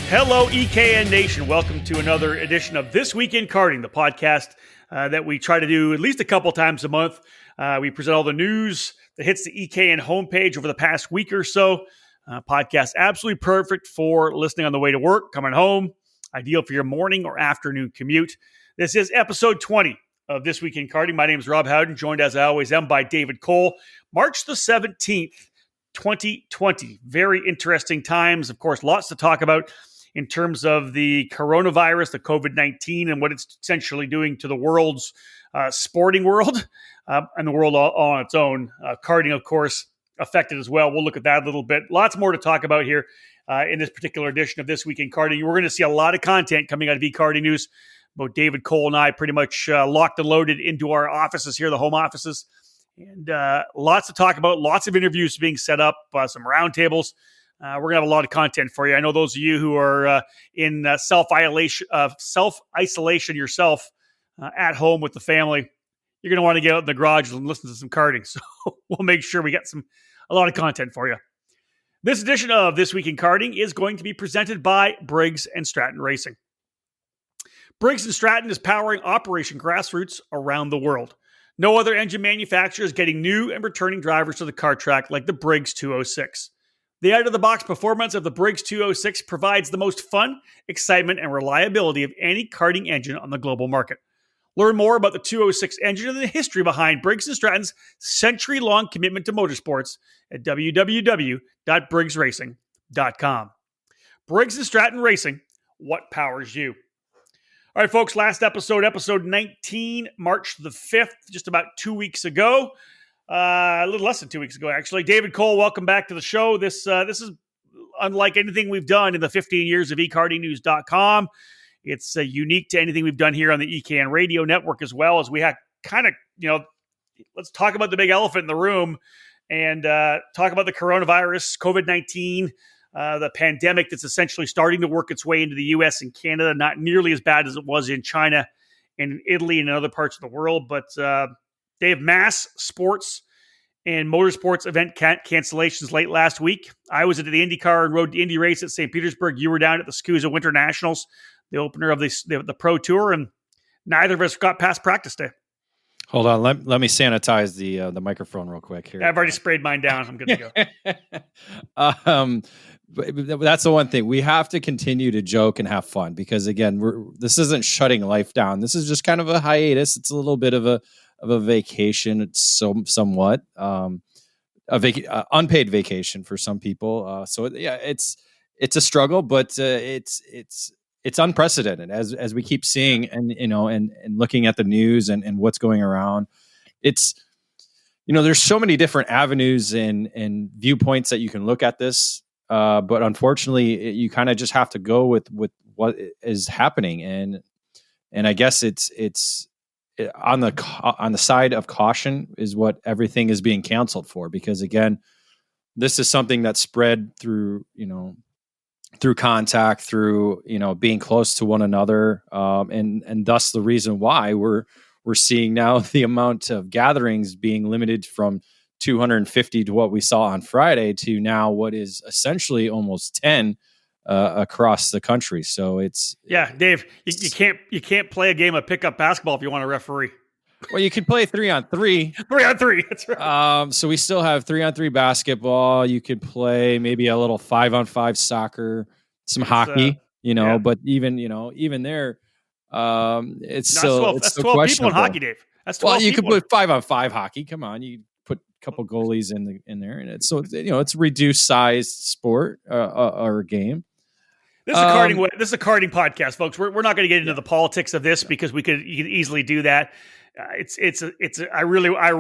Hello, EKN Nation. Welcome to another edition of This Week in Karting, the podcast that we try to do at least a couple times a month. We present all the news that hits the EKN homepage over the past week or so. Podcast absolutely perfect for listening on the way to work, coming home, ideal for your morning or afternoon commute. This is episode 20 of This Week in Karting. My name is Rob Howden, joined as I always am by David Cole. March the 17th, 2020. Very interesting times. Of course, lots to talk about in terms of the coronavirus, the COVID-19, and what it's essentially doing to the world's sporting world and the world all on its own. Karting, of course, affected as well. We'll look at that a little bit. Lots more to talk about here in this particular edition of This Week in Karting. We're going to see a lot of content coming out of e-Karting News. Both David Cole and I pretty much locked and loaded into our offices here, the home offices. And lots to talk about, lots of interviews being set up, some roundtables. We're going to have a lot of content for you. I know those of you who are in self-isolation yourself at home with the family, you're going to want to get out in the garage and listen to some karting. So we'll make sure we get a lot of content for you. This edition of This Week in Karting is going to be presented by Briggs & Stratton Racing. Briggs & Stratton is powering Operation Grassroots around the world. No other engine manufacturer is getting new and returning drivers to the kart track like the Briggs 206. The out-of-the-box performance of the Briggs 206 provides the most fun, excitement, and reliability of any karting engine on the global market. Learn more about the 206 engine and the history behind Briggs & Stratton's century-long commitment to motorsports at www.briggsracing.com. Briggs & Stratton Racing, what powers you? All right, folks, last episode 19, March the 5th, just about 2 weeks ago. A little less than 2 weeks ago, actually. David Cole, welcome back to the show. This is unlike anything we've done in the 15 years of ekartingnews.com. It's unique to anything we've done here on the EKN radio network, as well as we have kind of, let's talk about the big elephant in the room and talk about the coronavirus, COVID-19, the pandemic that's essentially starting to work its way into the U.S. and Canada, not nearly as bad as it was in China and Italy and in other parts of the world, but they have mass sports and motorsports event cancellations late last week. I was at the IndyCar and Road to Indy race at St. Petersburg. You were down at the SCUSA Winter Nationals, the opener of the Pro Tour, and neither of us got past practice day. Hold on, let me sanitize the microphone real quick here. I've already sprayed mine down. I'm good to go. But that's the one thing. We have to continue to joke and have fun because, again, this isn't shutting life down. This is just kind of a hiatus. It's a little bit of a vacation. It's somewhat unpaid vacation for some people. It's a struggle, but it's unprecedented as we keep seeing and looking at the news and what's going around. It's there's so many different avenues and viewpoints that you can look at this, but unfortunately, you kind of just have to go with what is happening, and I guess it's on the side of caution is what everything is being canceled for, because again, this is something that spread through contact, through being close to one another, and thus the reason why we're seeing now the amount of gatherings being limited from 250 to what we saw on Friday to now what is essentially almost 10 across the country. So it's Dave, you can't play a game of pickup basketball if you want to referee. Well, you can play 3-on-3. 3-on-3, that's right. So we still have 3-on-3 basketball. You could play maybe a little 5-on-5 soccer, some hockey, but even there, it's still that's 12 people in hockey, Dave. That's 12 Well, you people. could put 5-on-5 hockey. Come on, you put a couple goalies in there, and it's a reduced sized sport or game. This is a karting podcast, folks. We're not going to get into the politics of this because you could easily do that. I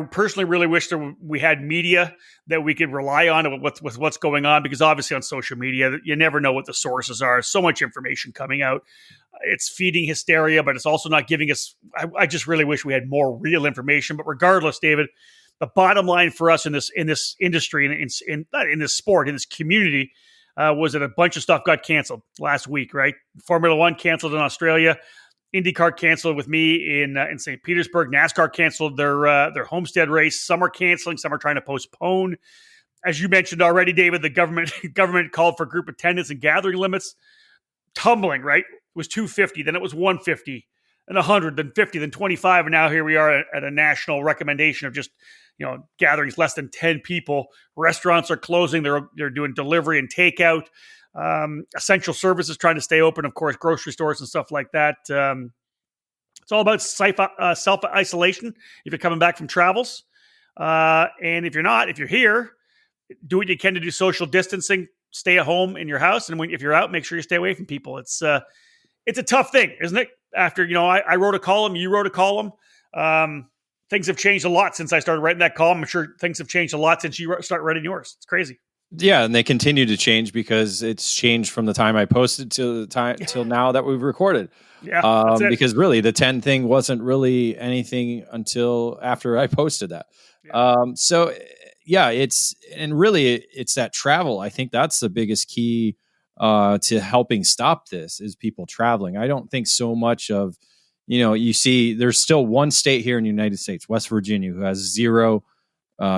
personally really wish that we had media that we could rely on with what's going on, because obviously on social media, you never know what the sources are. So much information coming out. It's feeding hysteria, but it's also not giving us, I just really wish we had more real information. But regardless, David, the bottom line for us in this industry, not in this sport, in this community, was that a bunch of stuff got canceled last week, right? Formula One canceled in Australia. IndyCar canceled with me in St. Petersburg. NASCAR canceled their Homestead race. Some are canceling. Some are trying to postpone. As you mentioned already, David, the government called for group attendance and gathering limits. tumbling, right? It was 250, then it was 150, and 100, then 50, then 25, and now here we are at a national recommendation of just, gatherings less than 10 people. Restaurants are closing. They're doing delivery and takeout. Essential services trying to stay open, of course, grocery stores and stuff like that. It's all about self-isolation if you're coming back from travels. And if you're here, do what you can to do social distancing, stay at home in your house. And if you're out, make sure you stay away from people. It's a tough thing, isn't it? After, I wrote a column, you wrote a column. Things have changed a lot since I started writing that column. I'm sure things have changed a lot since you start writing yours. It's crazy. Yeah, and they continue to change because it's changed from the time I posted to the time till now that we've recorded. Yeah, because really the 10 thing wasn't really anything until after I posted that. Yeah. So yeah, it's that travel. I think that's the biggest key to helping stop this is people traveling. I don't think so much of, you see there's still one state here in the United States, West Virginia, who has 0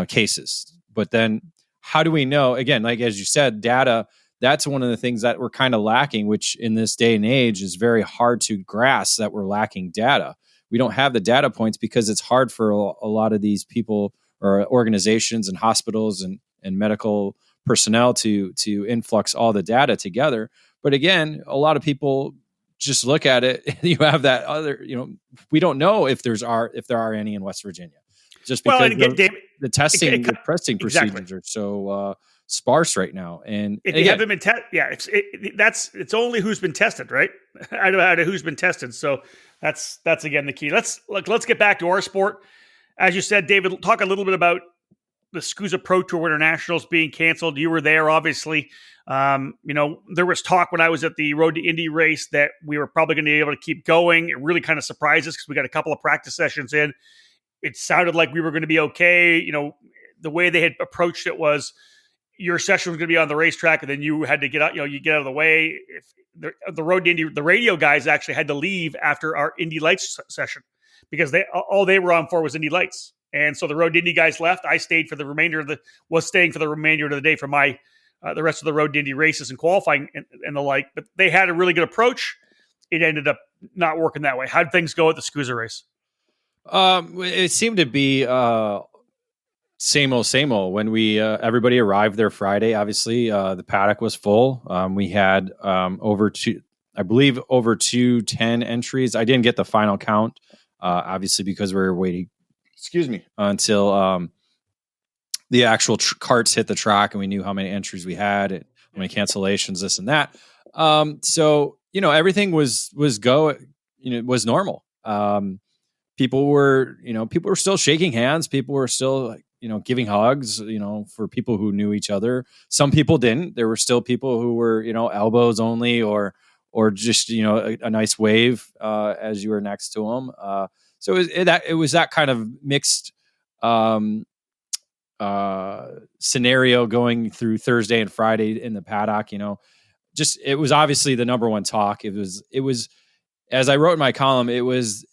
cases. But then how do we know? Again, like as you said, data, that's one of the things that we're kind of lacking, which in this day and age is very hard to grasp that we're lacking data. We don't have the data points because it's hard for a lot of these people or organizations and hospitals and medical personnel to influx all the data together. But again, a lot of people just look at it. You have that other, we don't know if there are any in West Virginia. Just because the testing procedures are so sparse right now, and if you haven't been tested, it's only who's been tested, right? I don't know who's been tested, so that's again the key. Let's get back to our sport. As you said, David, talk a little bit about the SCUSA Pro Tour Internationals being canceled. You were there, obviously. There was talk when I was at the Road to Indy race that we were probably going to be able to keep going. It really kind of surprised us because we got a couple of practice sessions in. It sounded like we were going to be okay. The way they had approached it was your session was going to be on the racetrack, and then you had to get out. You get out of the way. If the Road to Indy, the radio guys actually had to leave after our Indy Lights session because all they were on for was Indy Lights, and so the Road to Indy guys left. I stayed for the remainder of the day for my the rest of the Road to Indy races and qualifying and the like. But they had a really good approach. It ended up not working that way. How'd things go at the SCUSA race? It seemed to be same old when we everybody arrived there Friday. Obviously, the paddock was full. We had over 210 entries. I didn't get the final count, obviously, because we were waiting. Excuse me, until the actual carts hit the track and we knew how many entries we had, and how many cancellations, this and that. So everything was normal. People were still shaking hands. People were still, giving hugs, for people who knew each other. Some people didn't. There were still people who were, elbows only or just, a nice wave as you were next to them. So it was that kind of mixed scenario going through Thursday and Friday in the paddock. It was obviously the number one talk. It was, as I wrote in my column, it was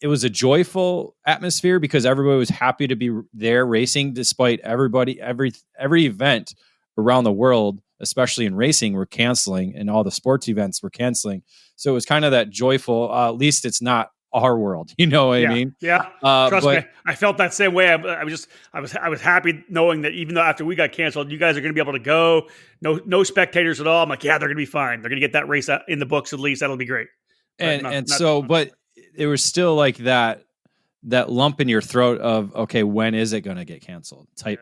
a joyful atmosphere because everybody was happy to be there racing, despite every event around the world, especially in racing, were canceling, and all the sports events were canceling. So it was kind of that joyful, at least it's not our world. You know what I mean? Yeah. Trust me, I felt that same way. I was happy knowing that even though after we got canceled, you guys are going to be able to go. No spectators at all. I'm like, yeah, they're going to be fine. They're going to get that race in the books at least. That'll be great. But it was still like that lump in your throat of, okay, when is it going to get canceled type,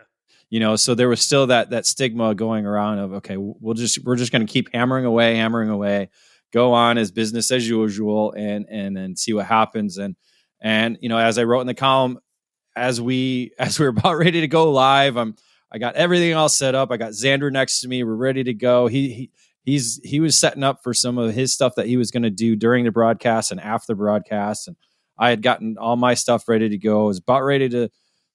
so there was still that stigma going around of, okay, we're just going to keep hammering away, go on as business as usual and then see what happens. And as I wrote in the column, as we were about ready to go live, I got everything all set up. I got Xander next to me. We're ready to go. He was setting up for some of his stuff that he was going to do during the broadcast and after the broadcast. And I had gotten all my stuff ready to go. I was about ready to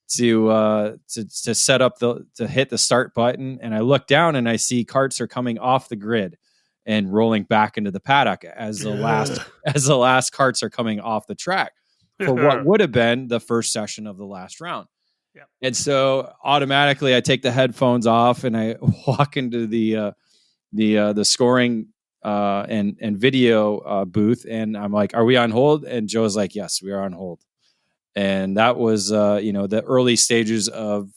set up to hit the start button. And I look down and I see carts are coming off the grid and rolling back into the paddock as the last carts are coming off the track for what would have been the first session of the last round. Yep. And so automatically I take the headphones off and I walk into the scoring and video booth, and I'm like, "Are we on hold?" And Joe's like, "Yes, we are on hold." And that was the early stages of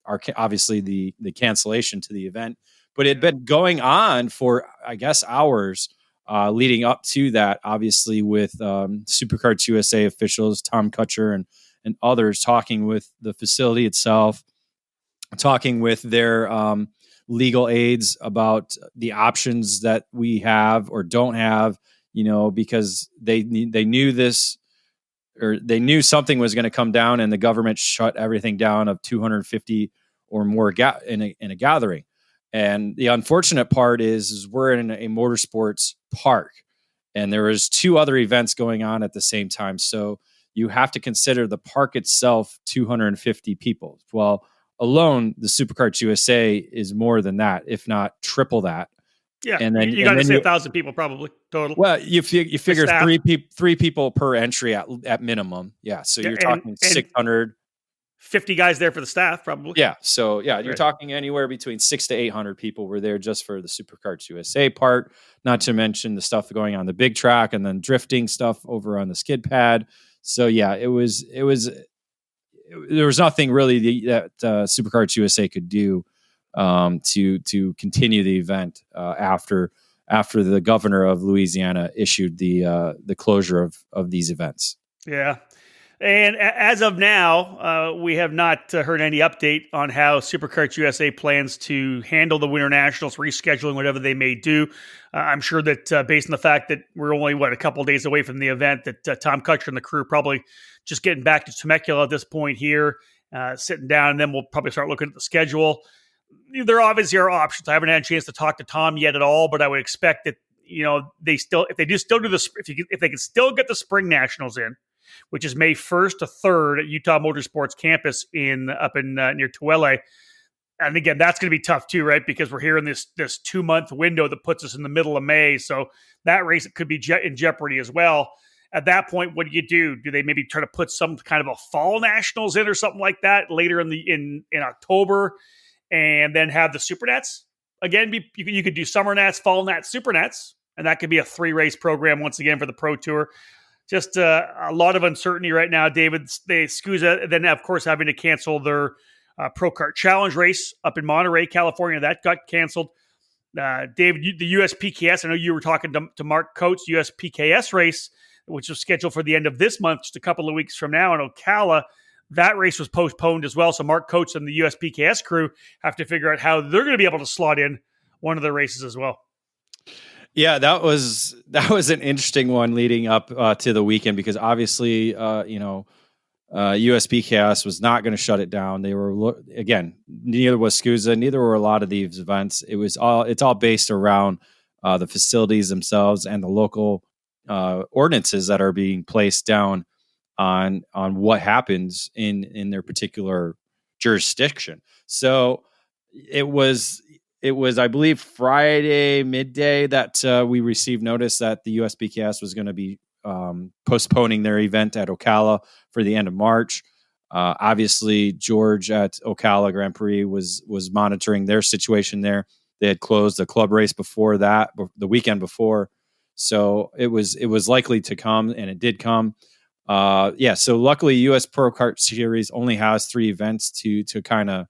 our obviously the cancellation to the event, but it had been going on for I guess hours leading up to that, obviously with Supercarts USA officials, Tom Kutcher and others talking with the facility itself, talking with their legal aides about the options that we have or don't have, because they knew this, or they knew something was going to come down, and the government shut everything down of 250 or more in a gathering. And the unfortunate part is we're in a motorsports park, and there was 2 other events going on at the same time. So you have to consider the park itself 250 people. Well, alone, the Supercarts USA is more than that, if not triple that. Yeah, and then you got to say 1,000 people probably total. Well, you figure three people per entry at minimum. Yeah, so you're talking 600. 50 guys there for the staff, probably. Yeah, so you're talking anywhere between 600 to 800 people were there just for the Supercarts USA part. Not to mention the stuff going on the big track and then drifting stuff over on the skid pad. So yeah, it was. There was nothing really that Supercarts USA could do to continue the event after the governor of Louisiana issued the closure of these events. Yeah. And as of now, we have not heard any update on how Supercarts USA plans to handle the Winter Nationals, rescheduling whatever they may do. I'm sure that based on the fact that we're only, a couple of days away from the event, that Tom Kutcher and the crew probably just getting back to Temecula at this point here, sitting down, and then we'll probably start looking at the schedule. There obviously are options. I haven't had a chance to talk to Tom yet at all, but I would expect that, if they can still get the Spring Nationals in, which is May 1st to 3rd at Utah Motorsports Campus up in near Tooele. And again, that's going to be tough too, right? Because we're here in this 2-month window that puts us in the middle of May. So that race could be in jeopardy as well. At that point, what do? Do they maybe try to put some kind of a fall nationals in or something like that later in October, and then have the Super Nats? Again, you could do Summer Nats, Fall Nats, Super Nats, and that could be a 3-race program once again for the Pro Tour. Just a lot of uncertainty right now, David. SCUSA then, of course, having to cancel their Pro Kart Challenge race up in Monterey, California. That got canceled. David, the USPKS, I know you were talking to Mark Coates, USPKS race, which was scheduled for the end of this month, just a couple of weeks from now in Ocala. That race was postponed as well. So Mark Coates and the USPKS crew have to figure out how they're going to be able to slot in one of the races as well. Yeah, that was an interesting one leading up to the weekend, because obviously, USPKS was not going to shut it down. They were, again, neither was SCUSA, neither were a lot of these events. It's all based around the facilities themselves and the local ordinances that are being placed down on what happens in their particular jurisdiction. So it was, I believe, Friday midday that we received notice that the USPKS was going to be postponing their event at Ocala for the end of March. Obviously, George at Ocala Grand Prix was monitoring their situation there. They had closed the club race before that, the weekend before. So it was likely to come, and it did come. So luckily, US Pro Kart Series only has 3 events to kind of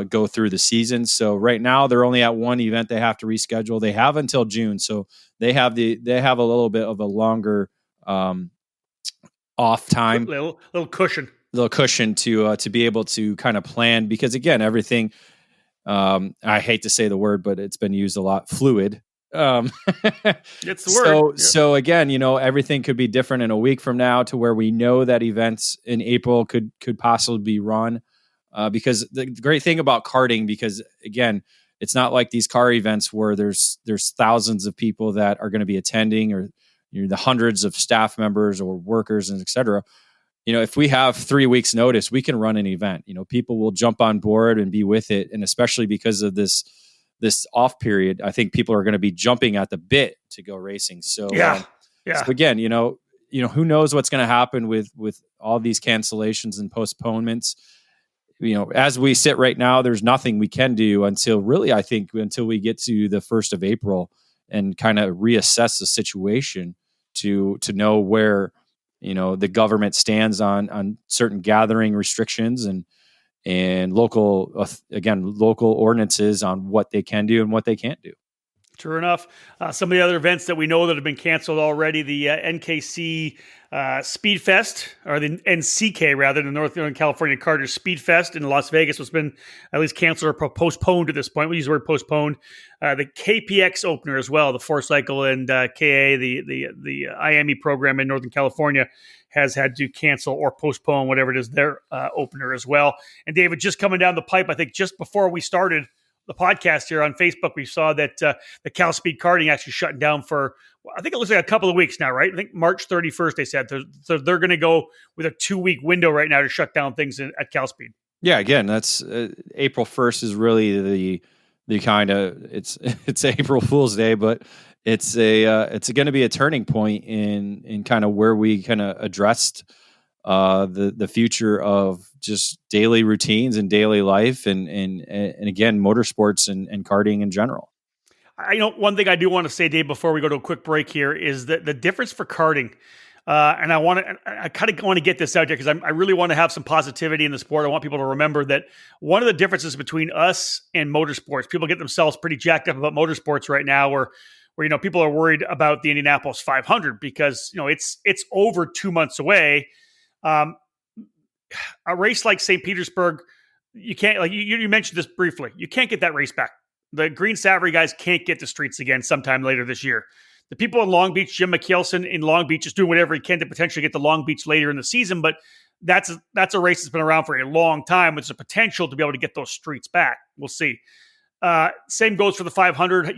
go through the season. So right now they're only at 1 event they have to reschedule. They have until June, so they have a little bit of a longer off time, little cushion to be able to kind of plan, because again, everything, I hate to say the word, but it's been used a lot, fluid. It's the word. So again, everything could be different in a week from now, to where we know that events in April could possibly be run. Because the great thing about karting, because again, it's not like these car events where there's thousands of people that are going to be attending, or the hundreds of staff members or workers and et cetera. If we have 3 weeks notice, we can run an event. People will jump on board and be with it. And especially because of this off period, I think people are going to be jumping at the bit to go racing. So, So again, who knows what's going to happen with all these cancellations and postponements. As we sit right now, there's nothing we can do until we get to the 1st of April. and kind of reassess the situation to know where, the government stands on certain gathering restrictions and local ordinances on what they can do and what they can't do. True enough. Some of the other events that we know that have been canceled already, the NKC Speed Fest, or the NCK rather, the Northern California Karters Speed Fest in Las Vegas has been at least canceled or postponed at this point. We use the word postponed. The KPX opener as well, the 4Cycle and KA, the IME program in Northern California, has had to cancel or postpone whatever it is, their opener as well. And David, just coming down the pipe, I think just before we started the podcast here on Facebook, we saw that the Cal Speed Karting actually shutting down for, I think it looks like a couple of weeks now, right? I think March 31st, they said. So they're going to go with a 2-week window right now to shut down things at Cal Speed. Yeah, again, that's April 1st is really the kind of, it's April Fool's Day, but it's going to be a turning point in kind of where we kind of addressed the future of just daily routines and daily life and again, motorsports and karting in general. One thing I do want to say, Dave, before we go to a quick break here, is that the difference for karting, and I kind of want to get this out there because I really want to have some positivity in the sport. I want people to remember that one of the differences between us and motorsports, people get themselves pretty jacked up about motorsports right now, where people are worried about the Indianapolis 500 because it's over 2 months away. A race like St. Petersburg, you can't, like you mentioned this briefly, you can't get that race back. The Green Savory guys can't get the streets again sometime later this year. The people in Long Beach, Jim McKelson in Long Beach is doing whatever he can to potentially get to Long Beach later in the season, but that's a race that's been around for a long time with the potential to be able to get those streets back. We'll see. Same goes for the 500.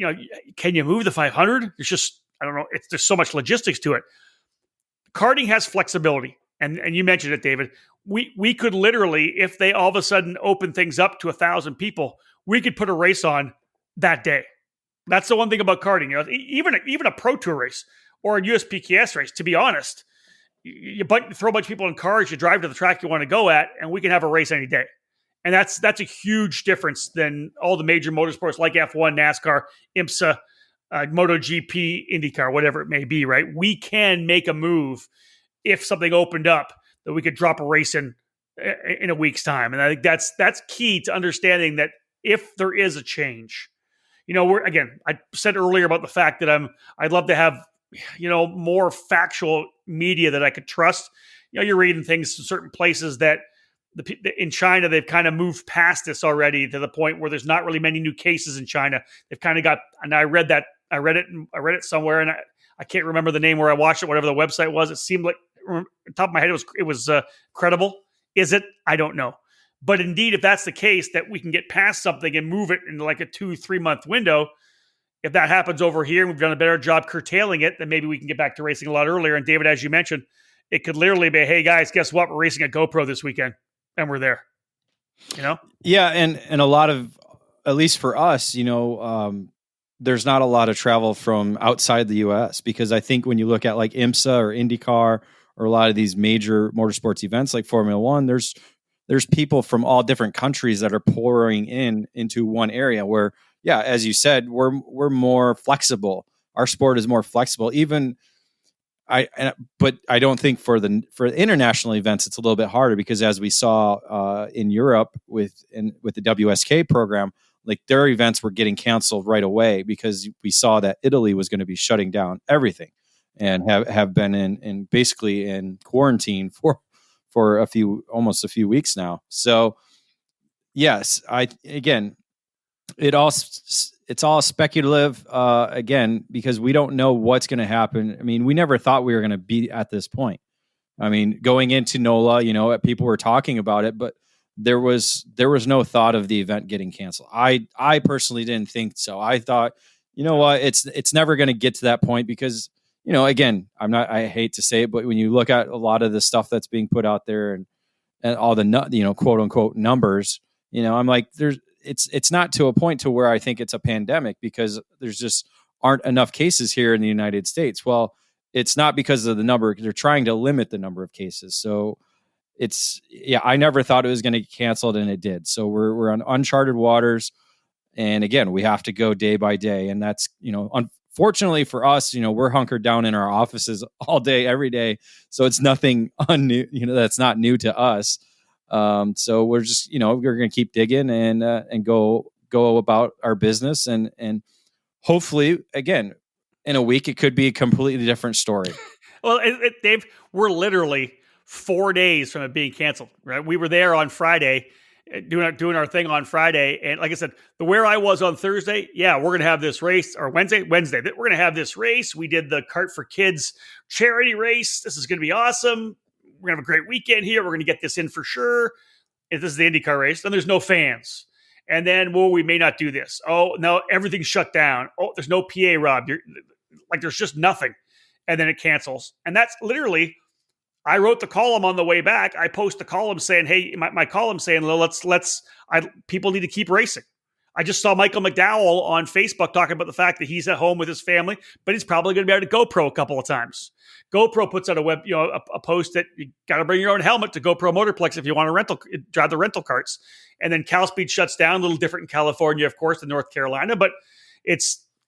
Can you move the 500? It's just, I don't know. There's so much logistics to it. Karting has flexibility. And you mentioned it, David. We could literally, if they all of a sudden open things up to 1,000 people, we could put a race on that day. That's the one thing about karting. Even a Pro Tour race or a USPKS race, to be honest, you throw a bunch of people in cars, you drive to the track you want to go at, and we can have a race any day. And that's a huge difference than all the major motorsports like F1, NASCAR, IMSA, MotoGP, IndyCar, whatever it may be, right? We can make a move if something opened up that we could drop a race in a week's time. And I think that's key to understanding that if there is a change, I said earlier about the fact that I'd love to have, more factual media that I could trust. You're reading things in certain places that in China, they've kind of moved past this already to the point where there's not really many new cases in China. They've kind of got, and I read it somewhere, and I can't remember the name where I watched it, whatever the website was. It seemed like, on top of my head, it was credible. Is it? I don't know. But indeed, if that's the case, that we can get past something and move it in like a 2-3 month window, if that happens over here and we've done a better job curtailing it, then maybe we can get back to racing a lot earlier. And David, as you mentioned, it could literally be, hey guys, guess what? We're racing at GoPro this weekend and we're there. Yeah. And a lot of, at least for us, there's not a lot of travel from outside the US, because I think when you look at like IMSA or IndyCar or a lot of these major motorsports events like Formula One, there's people from all different countries that are pouring into one area where, yeah, as you said, we're more flexible. Our sport is more flexible. But I don't think for the international events, it's a little bit harder, because as we saw in Europe with the WSK program, like their events were getting canceled right away because we saw that Italy was going to be shutting down everything and have been in basically in quarantine for almost a few weeks now. So yes, it's all speculative again, because we don't know what's going to happen. I mean, we never thought we were going to be at this point. I mean, going into NOLA, people were talking about it, but there was no thought of the event getting canceled. I personally didn't think so. I thought, it's never going to get to that point, because again, I hate to say it, but when you look at a lot of the stuff that's being put out there and all the quote unquote numbers, I'm like, it's not to a point to where I think it's a pandemic, because there's just aren't enough cases here in the United States. Well, it's not because of the number. They're trying to limit the number of cases. So I never thought it was going to get canceled, and it did. So we're on uncharted waters. And again, we have to go day by day. And that's, fortunately for us, we're hunkered down in our offices all day, every day. So it's nothing new, that's not new to us. So we're just, we're going to keep digging and go about our business. And hopefully, again, in a week, it could be a completely different story. Well, Dave, we're literally 4 days from it being canceled, right? We were there on Friday, doing our thing on Friday. And like I said, where I was on Thursday, yeah, we're going to have this race, or Wednesday, we're going to have this race. We did the Kart for Kids charity race. This is going to be awesome. We're going to have a great weekend here. We're going to get this in for sure. If this is the IndyCar race, then there's no fans. And then, we may not do this. Oh, no, everything's shut down. Oh, there's no PA, Rob. There's just nothing. And then it cancels. And that's literally, I wrote the column on the way back. I post the column saying, hey, my column saying, people need to keep racing. I just saw Michael McDowell on Facebook talking about the fact that he's at home with his family, but he's probably going to be able to GoPro a couple of times. GoPro puts out a post that you got to bring your own helmet to GoPro Motorplex if you want to drive the rental carts. And then CalSpeed shuts down, a little different in California, of course, than North Carolina, but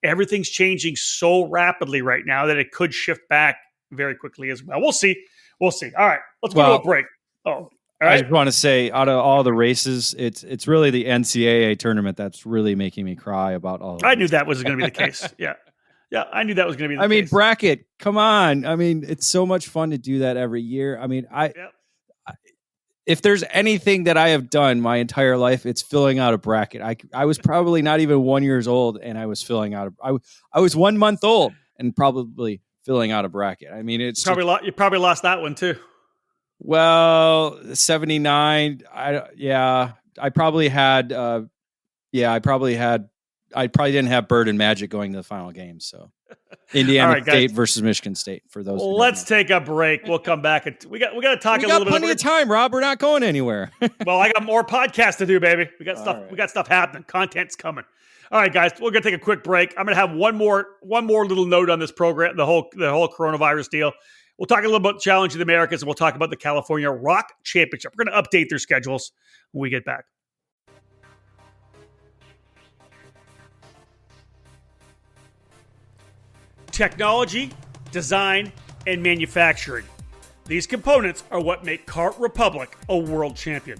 everything's changing so rapidly right now that it could shift back very quickly as well. We'll see. All right, let's go to a break. All right. I just want to say, out of all the races, it's really the NCAA tournament that's really making me cry about all of I knew that was going to be the case. Yeah, I knew that was going to be the case. Bracket, come on. It's so much fun to do that every year. If there's anything that I have done my entire life, it's filling out a bracket. I was probably not even 1 year old, and I was filling out I was 1 month old and probably filling out a bracket. It's you probably lost that one too. Well, 79. I probably didn't have Bird and Magic going to the final game. So Indiana State versus Michigan State for those. Let's take a break. We'll come back. We got to talk a little bit. Plenty of time, Rob. We're not going anywhere. Well, I got more podcasts to do, baby. We got stuff. Right. We got stuff happening. Content's coming. All right, guys, we're going to take a quick break. I'm going to have one more little note on this program, the whole coronavirus deal. We'll talk a little about Challenge of the Americas, and we'll talk about the California Rock Championship. We're going to update their schedules when we get back. Technology, design, and manufacturing. These components are what make Kart Republic a world champion.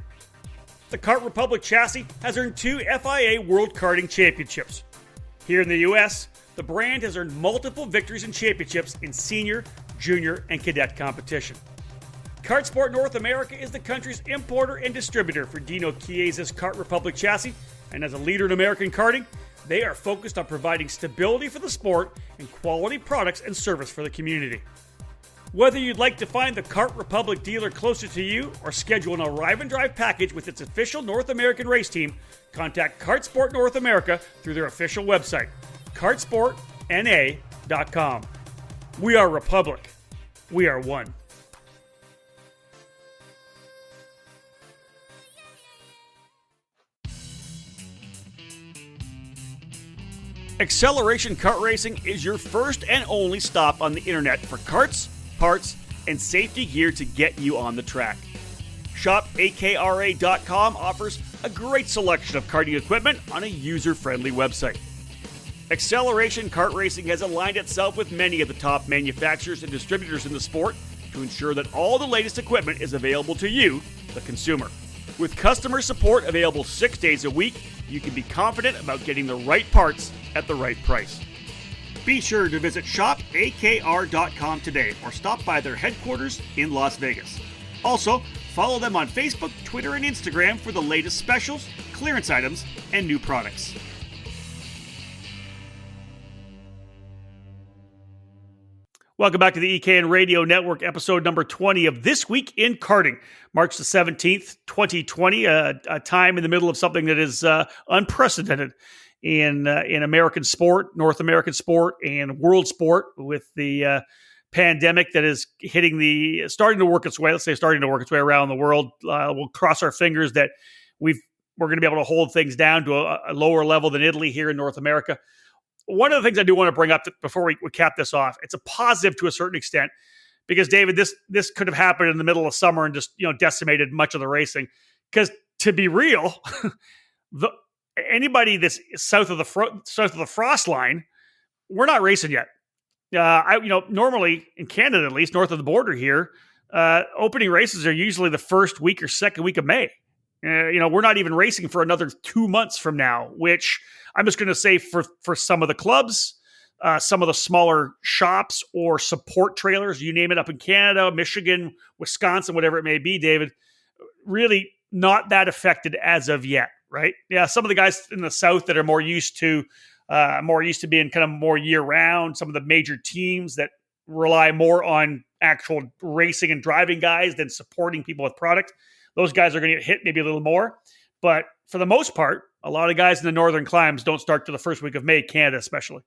The Kart Republic chassis has earned 2 FIA World Karting Championships. Here in the U.S., the brand has earned multiple victories and championships in senior, junior, and cadet competition. Kart Sport North America is the country's importer and distributor for Dino Chiesa's Kart Republic chassis, and as a leader in American karting, they are focused on providing stability for the sport and quality products and service for the community. Whether you'd like to find the Kart Republic dealer closer to you or schedule an arrive and drive package with its official North American race team, contact Kart Sport North America through their official website, kartsportna.com. We are Republic. We are one. Acceleration Kart Racing is your first and only stop on the internet for karts, parts, and safety gear to get you on the track. ShopAKRA.com offers a great selection of karting equipment on a user-friendly website. Acceleration Kart Racing has aligned itself with many of the top manufacturers and distributors in the sport to ensure that all the latest equipment is available to you, the consumer. With customer support available 6 days a week, you can be confident about getting the right parts at the right price. Be sure to visit shopakr.com today or stop by their headquarters in Las Vegas. Also, follow them on Facebook, Twitter, and Instagram for the latest specials, clearance items, and new products. Welcome back to the EKN Radio Network, episode number 20 of This Week in Karting, March the 17th, 2020, a time in the middle of something that is unprecedented in American sport, North American sport, and world sport with the pandemic that is starting to work its way around the world. We'll cross our fingers that we're going to be able to hold things down to a lower level than Italy here in North America. One of the things I do want to bring up before we cap this off, it's a positive to a certain extent, because David, this could have happened in the middle of summer and just decimated much of the racing. Because to be real, anybody that's south of the frost line we're not racing yet. Normally in Canada, at least north of the border here, opening races are usually the first week or second week of May. We're not even racing for another 2 months from now, which I'm just going to say for some of the clubs, some of the smaller shops or support trailers, you name it, up in Canada, Michigan, Wisconsin, whatever it may be, David, really not that affected as of yet, right? Yeah, some of the guys in the South that are more used to being kind of more year round, some of the major teams that rely more on actual racing and driving guys than supporting people with product, those guys are going to get hit maybe a little more. But for the most part, a lot of guys in the northern climes don't start till the first week of May, Canada especially.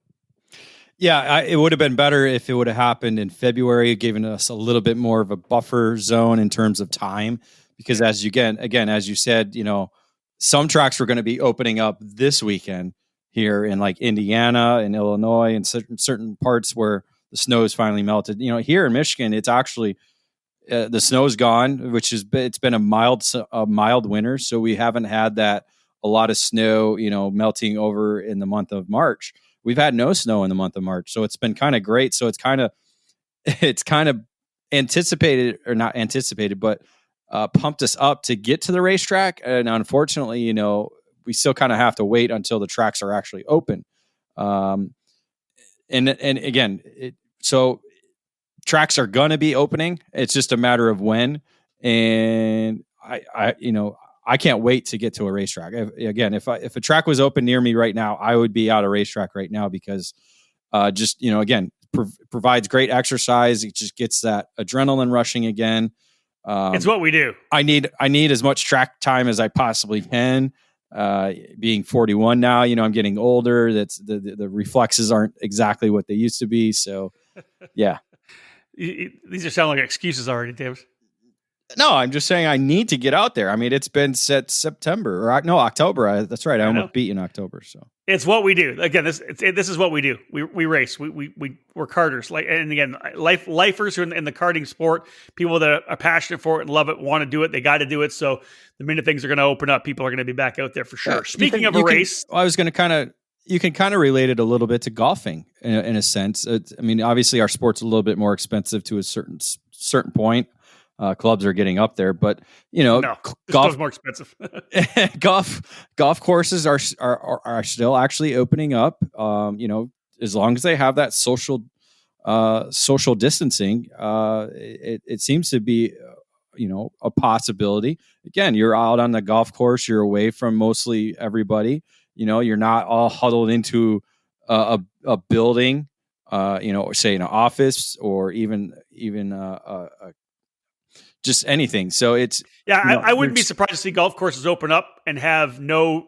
Yeah, it would have been better if it would have happened in February, giving us a little bit more of a buffer zone in terms of time. Because as you said, some tracks were going to be opening up this weekend here in like Indiana and Illinois and certain parts where the snow is finally melted. Here in Michigan, it's actually the snow's gone, it's been a mild winter, so we haven't had a lot of snow, melting over in the month of March. We've had no snow in the month of March, so it's been kind of great. So it's kind of anticipated, or not anticipated, but pumped us up to get to the racetrack. And unfortunately, we still kind of have to wait until the tracks are actually open. And again, so tracks are going to be opening. It's just a matter of when. And I can't wait to get to a racetrack. If a track was open near me right now, I would be out of racetrack right now because provides great exercise. It just gets that adrenaline rushing again. It's what we do. I need as much track time as I possibly can. Being 41 now, I'm getting older. That's the reflexes aren't exactly what they used to be. So, yeah. These are sounding like excuses already, David. No, I'm just saying I need to get out there. I mean, it's been set September or no, October. That's right. I almost beat in October. So it's what we do. Again, this is what we do. We race. We're karters. And again, lifers who are in the karting sport, people that are passionate for it and love it, want to do it. They got to do it. So the minute things are going to open up, people are going to be back out there for sure. Speaking of a race, I was going to you can kind of relate it a little bit to golfing in a sense. Obviously our sport's a little bit more expensive to a certain point. Clubs are getting up there, but golf is more expensive. golf courses are still actually opening up. As long as they have that social distancing, it seems to be a possibility. Again, you're out on the golf course, you're away from mostly everybody. You're not all huddled into a building, say an office or even just anything. So it's I wouldn't be surprised to see golf courses open up and have no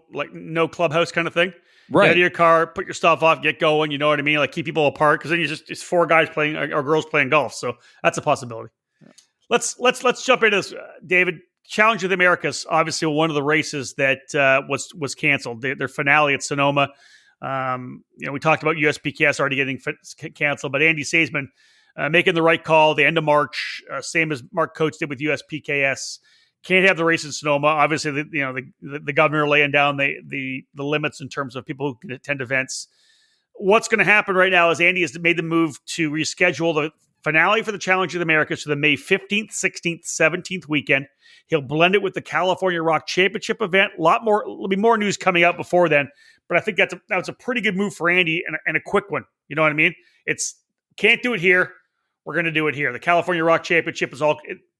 clubhouse kind of thing. Right. Get out of your car, put your stuff off, get going. You know what I mean? Like keep people apart because then it's four guys playing or girls playing golf. So that's a possibility. Yeah. Let's jump into this, David. Challenge of the Americas, obviously one of the races that was canceled. Their finale at Sonoma. We talked about USPKS already getting canceled, but Andy Seisman making the right call. The end of March, same as Mark Coates did with USPKS. Can't have the race in Sonoma. Obviously, the governor laying down the limits in terms of people who can attend events. What's going to happen right now is Andy has made the move to reschedule the finale for the Challenge of the Americas to the May 15th, 16th, 17th weekend. He'll blend it with the California Rock Championship event. There'll be more news coming out before then, but I think that was a pretty good move for Andy and a quick one. You know what I mean? Can't do it here. We're going to do it here. The California Rock Championship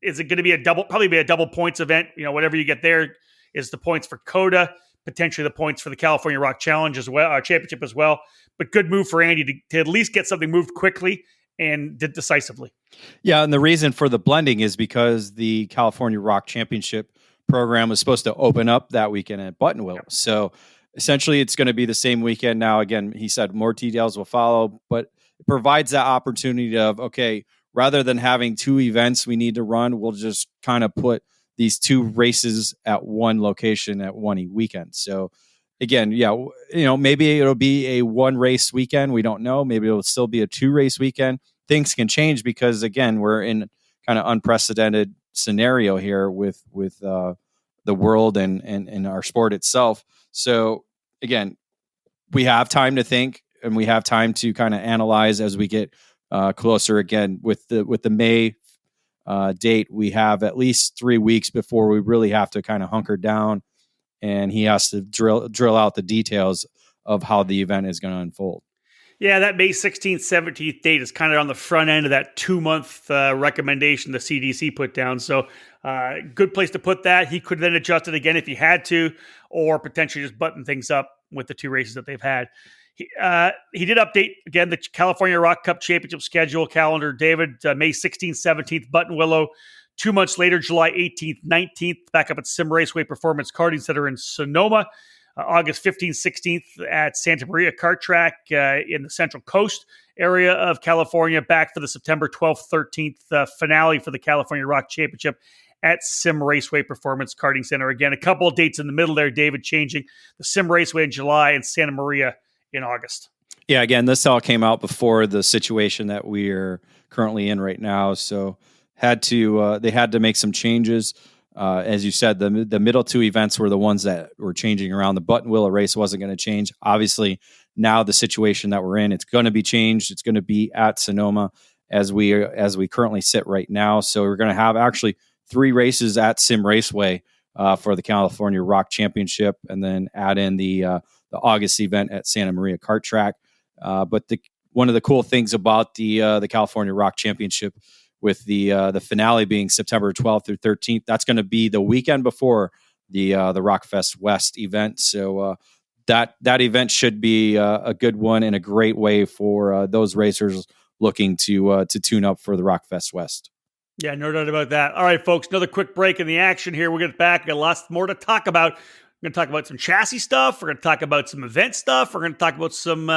is it going to be probably be a double points event. Whatever you get there is the points for COTA, potentially the points for the California Rock Challenge as well, Championship as well. But good move for Andy to at least get something moved quickly and decisively. Yeah, and the reason for the blending is because the California Rock Championship program was supposed to open up that weekend at Buttonwillow. Yep. So essentially it's going to be the same weekend. Now, again, he said more details will follow, but it provides that opportunity of, okay, rather than having two events we need to run, we'll just kind of put these two races at one location at one weekend. So again, maybe it'll be a one race weekend. We don't know. Maybe it'll still be a 2-race weekend. Things can change because again, we're in kind of unprecedented scenario here with the world and our sport itself. So again, we have time to think. and we have time to kind of analyze as we get closer. Again, with the May date, we have at least 3 weeks before we really have to kind of hunker down, and he has to drill out the details of how the event is going to unfold. Yeah, that May 16th, 17th date is kind of on the front end of that 2-month recommendation the CDC put down. So good place to put that. He could then adjust it again if he had to, or potentially just button things up with the 2 races that they've had. He did update, again, the California Rock Cup Championship schedule calendar. David, May 16th, 17th, Buttonwillow. 2 months later, July 18th, 19th, back up at Sim Raceway Performance Karting Center in Sonoma. August 15th, 16th at Santa Maria Kart Track in the Central Coast area of California. Back for the September 12th, 13th finale for the California Rock Championship at Sim Raceway Performance Karting Center. Again, a couple of dates in the middle there, David, changing. The Sim Raceway in July and Santa Maria in August. Yeah, again, this all came out before the situation that we are currently in right now. So they had to make some changes. As you said, the middle 2 events were the ones that were changing around. The Buttonwillow race wasn't going to change. Obviously, now the situation that we're in, it's going to be changed. It's going to be at Sonoma as we currently sit right now. So we're going to have actually 3 races at Sim Raceway for the California Rock Championship, and then add in the August event at Santa Maria Kart Track. But one of the cool things about the California Rock Championship, with the finale being September 12th through 13th. That's going to be the weekend before the Rockfest West event. So that event should be a good one and a great way for those racers looking to tune up for the Rockfest West. Yeah, no doubt about that. All right, folks, another quick break in the action here. We'll get back. Got lots more to talk about. We're going to talk about some chassis stuff. We're going to talk about some event stuff. We're going to talk about some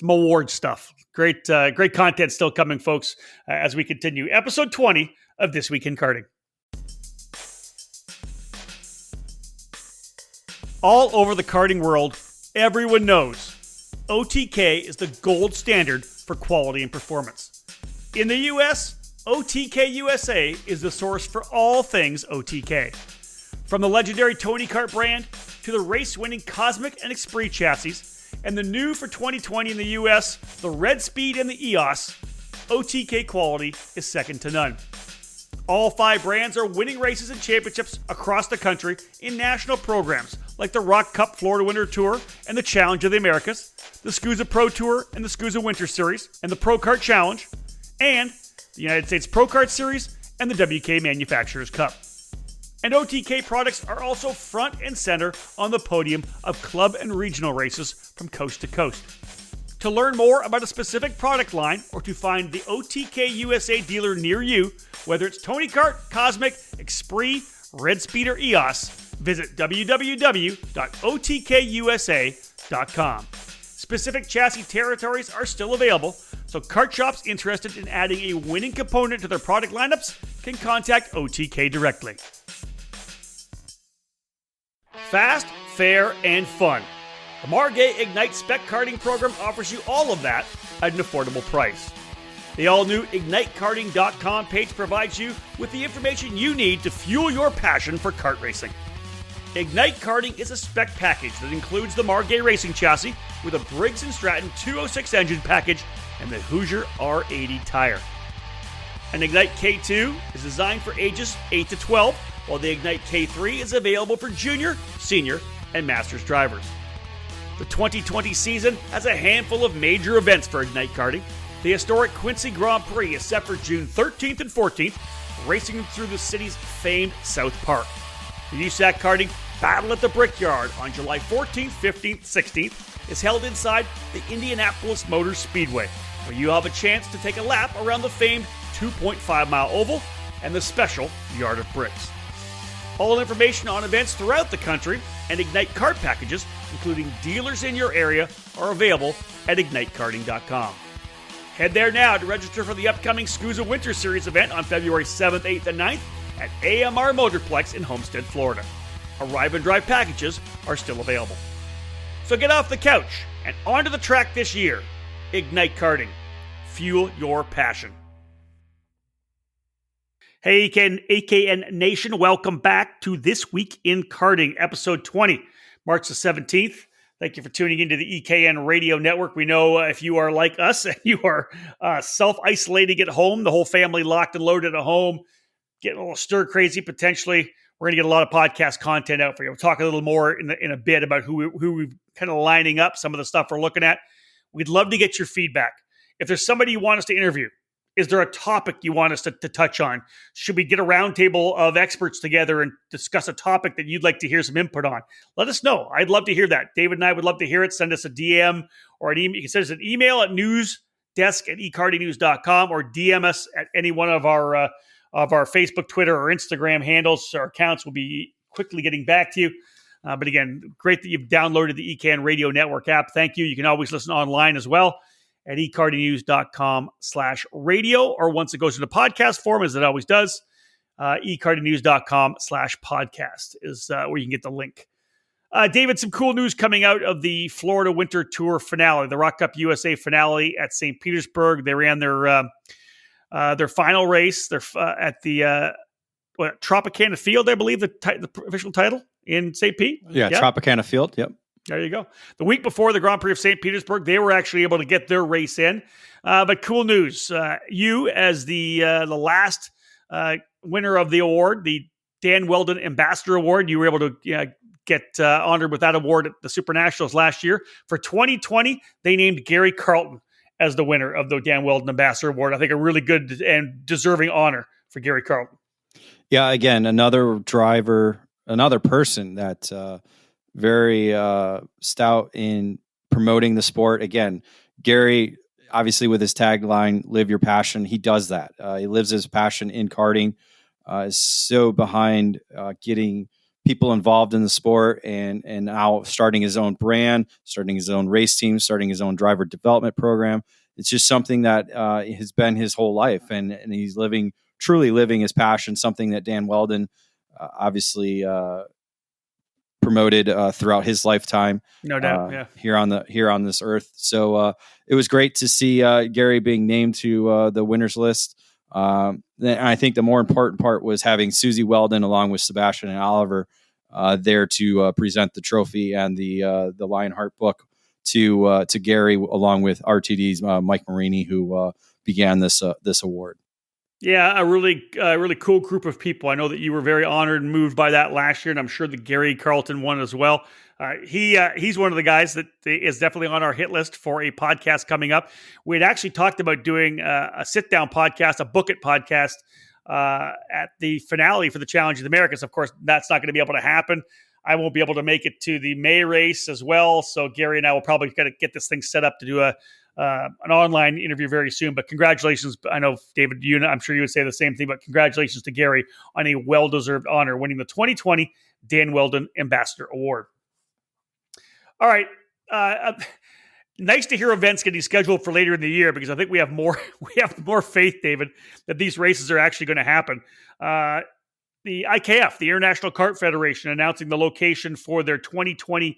award stuff. Great content still coming, folks, as we continue. Episode 20 of This Week in Karting. All over the karting world, everyone knows OTK is the gold standard for quality and performance. In the US, OTK USA is the source for all things OTK. From the legendary Tony Kart brand to the race-winning Cosmic and Esprit chassis, and the new for 2020 in the US, the Red Speed and the EOS, OTK quality is second to none. All 5 brands are winning races and championships across the country in national programs like the Rock Cup Florida Winter Tour and the Challenge of the Americas, the SCUSA Pro Tour and the SCUSA Winter Series, and the Pro Kart Challenge, and the United States Pro Kart Series and the WK Manufacturers Cup. And OTK products are also front and center on the podium of club and regional races from coast to coast. To learn more about a specific product line or to find the OTK USA dealer near you, whether it's Tony Kart, Cosmic, Esprit, Red Speed, or EOS, visit www.otkusa.com. Specific chassis territories are still available, so kart shops interested in adding a winning component to their product lineups can contact OTK directly. Fast, fair, and fun. The Margay Ignite Spec Karting program offers you all of that at an affordable price. The all-new IgniteKarting.com page provides you with the information you need to fuel your passion for kart racing. Ignite Karting is a spec package that includes the Margay Racing chassis with a Briggs & Stratton 206 engine package and the Hoosier R80 tire. An Ignite K2 is designed for ages 8 to 12, while the Ignite K3 is available for junior, senior, and masters drivers. The 2020 season has a handful of major events for Ignite Karting. The historic Quincy Grand Prix is set for June 13th and 14th, racing through the city's famed South Park. The USAC Karting Battle at the Brickyard on July 14th, 15th, 16th is held inside the Indianapolis Motor Speedway, where you have a chance to take a lap around the famed 2.5-mile oval and the special Yard of Bricks. All information on events throughout the country and Ignite Kart packages, including dealers in your area, are available at IgniteKarting.com. Head there now to register for the upcoming SCUSA Winter Series event on February 7th, 8th, and 9th at AMR Motorplex in Homestead, Florida. Arrive and drive packages are still available. So get off the couch and onto the track this year. Ignite Karting. Fuel your passion. Hey, AKN Nation, welcome back to This Week in Karting, episode 20, March the 17th. Thank you for tuning into the EKN Radio Network. We know if you are like us and you are self-isolating at home, the whole family locked and loaded at home, getting a little stir crazy potentially, we're going to get a lot of podcast content out for you. We'll talk a little more in a bit about who we're kind of lining up, some of the stuff we're looking at. We'd love to get your feedback. If there's somebody you want us to interview, is there a topic you want us to touch on? Should we get a roundtable of experts together and discuss a topic that you'd like to hear some input on? Let us know. I'd love to hear that. David and I would love to hear it. Send us a DM or an email. You can send us an email at newsdesk@ekartingnews.com or DM us at any one of our Facebook, Twitter, or Instagram handles. Our accounts will be quickly getting back to you. But again, great that you've downloaded the EKN Radio Network app. Thank you. You can always listen online as well at ekartingnews.com/radio, or once it goes into podcast form, as it always does, ekartingnews.com/podcast is where you can get the link. David, some cool news coming out of the Florida Winter Tour finale, the Rock Cup USA finale at St. Petersburg. They ran their final race. They're at the Tropicana Field, I believe, the official title in St. Pete. Yeah, Tropicana Field. Yep. There you go. The week before the Grand Prix of St. Petersburg, they were actually able to get their race in. But cool news. You, as the last winner of the award, the Dan Weldon Ambassador Award, you were able to get honored with that award at the Super Nationals last year. For 2020, they named Gary Carlton as the winner of the Dan Weldon Ambassador Award. I think a really good and deserving honor for Gary Carlton. Yeah, again, another driver, another person that very stout in promoting the sport. Again, Gary, obviously with his tagline, live your passion, he does that. He lives his passion in karting, is so behind getting people involved in the sport and now starting his own brand, starting his own race team, starting his own driver development program. It's just something that has been his whole life, and he's truly living his passion, something that Dan Weldon obviously promoted throughout his lifetime, no doubt, here on this earth. So it was great to see Gary being named to the winners list. And I think the more important part was having Susie Weldon along with Sebastian and Oliver there to present the trophy and the Lionheart book to Gary, along with RTD's Mike Marini, who began this award. Yeah, a really cool group of people. I know that you were very honored and moved by that last year, and I'm sure that Gary Carlton won as well. He's one of the guys that is definitely on our hit list for a podcast coming up. We had actually talked about doing a sit-down podcast, a book it podcast at the finale for the Challenge of the Americas. Of course, that's not going to be able to happen. I won't be able to make it to the May race as well, so Gary and I will probably get this thing set up to do an online interview very soon. But congratulations. I know, David, I'm sure you would say the same thing, but congratulations to Gary on a well-deserved honor, winning the 2020 Dan Weldon Ambassador Award. All right. Nice to hear events getting scheduled for later in the year, because I think we have more faith, David, that these races are actually going to happen. The IKF, the International Kart Federation, announcing the location for their 2020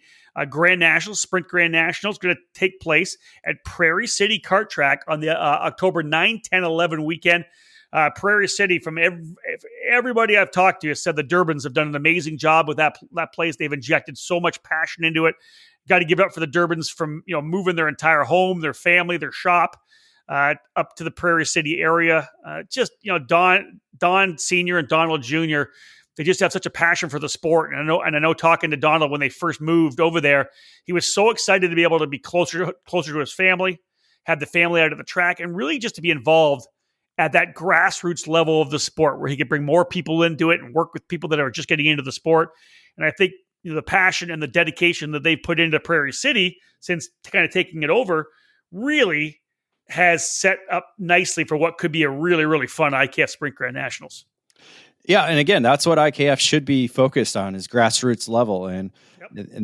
Grand Nationals, Sprint Grand Nationals, going to take place at Prairie City Kart Track on the October 9, 10, 11 weekend. Prairie City, from everybody I've talked to, has said the Durbans have done an amazing job with that place. They've injected so much passion into it. Got to give it up for the Durbans from moving their entire home, their family, their shop up to the Prairie City area. Don Sr. and Donald Jr., they just have such a passion for the sport. And I know talking to Donald when they first moved over there, he was so excited to be able to be closer to his family, have the family out of the track, and really just to be involved at that grassroots level of the sport where he could bring more people into it and work with people that are just getting into the sport. And I think the passion and the dedication that they've put into Prairie City since kind of taking it over really has set up nicely for what could be a really, really fun IKF Sprint Grand Nationals. Yeah, and again, that's what IKF should be focused on, is grassroots level, and